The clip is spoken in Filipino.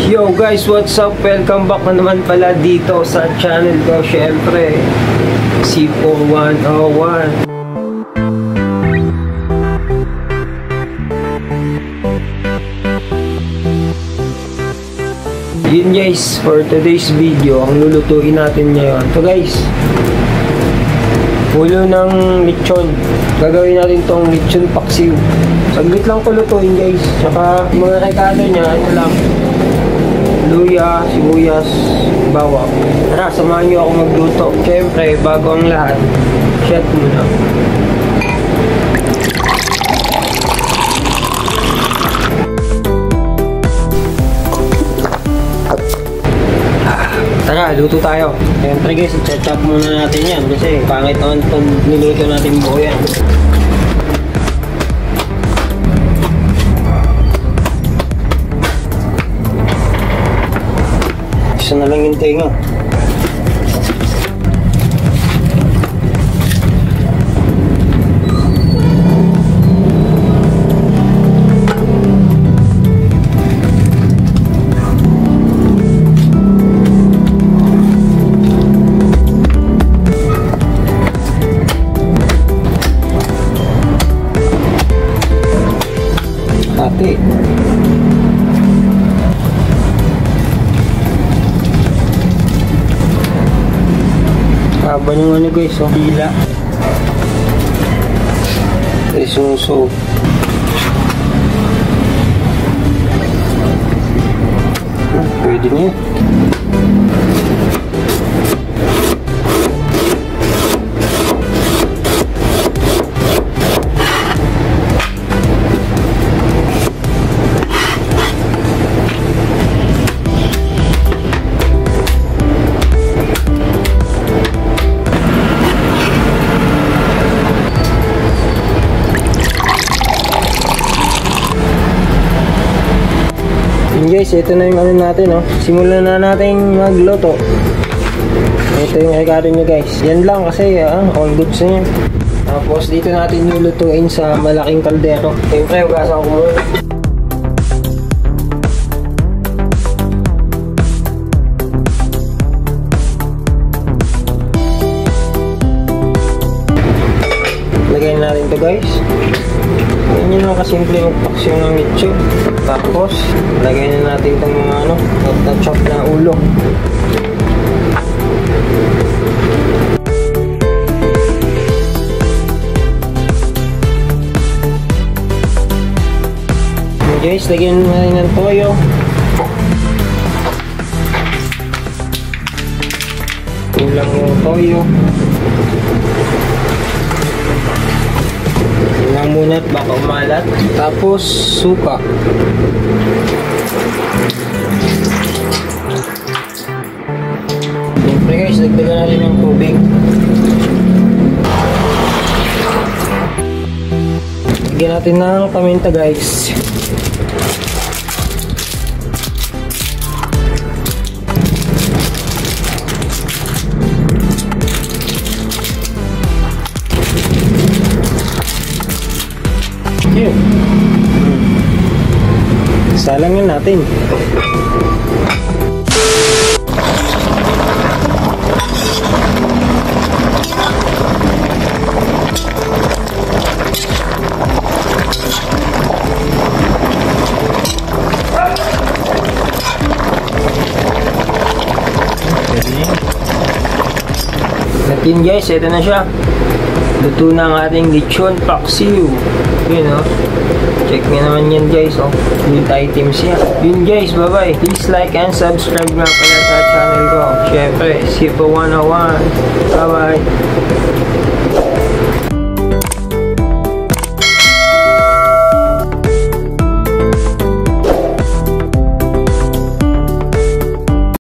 Yo guys, what's up? Welcome back na naman pala dito sa channel ko, syempre C4101. Yun guys, for today's video, ang lulutuin natin ngayon. So guys, ulo ng lechon. Gagawin natin tong lechon paksiw. Saglit lang pulutuin guys. Tsaka mga rekado niya, ano lang, luya, sibuyas, bawang. Tara, samahan nyo ako magluto. Siyempre, bago ang lahat, shot muna. Tara, luto tayo. Siyempre guys, i-chop muna natin yan kasi pangit naman itong niluto natin buo yan. Isa na lang yung tenga. Ate. Haba yung ano guys, oh. Hila. Isuso. Pwede niya. Guys, ito na yung ano natin, oh. Simulan na natin magluto. Ito yung rekado nyo guys. Yan lang kasi all goods na yan. Tapos dito natin nulutuin sa malaking kaldero. Siyempre, ugasan ko muna. Lagyan natin to guys. Yan yung kasimple magpaksyo ng lechon. Tapos, lagay na natin itong mga na-chop na ulo. And guys, lagyan na rin ng toyo. Kulang yung toyo. Tingnan muna at baka umalat. Tapos suka. Siyempre guys, dagdagan natin ng tubig. Lagyan natin ng paminta guys. Salangin natin. At yun guys, ito na siya. Luto na ang ating lechon paksiw. Yun o. Check nyo naman yan guys, oh. Good items yan. Yun guys, bye-bye. Please like and subscribe nga pala sa channel ko. Syempre, C4101. Bye-bye.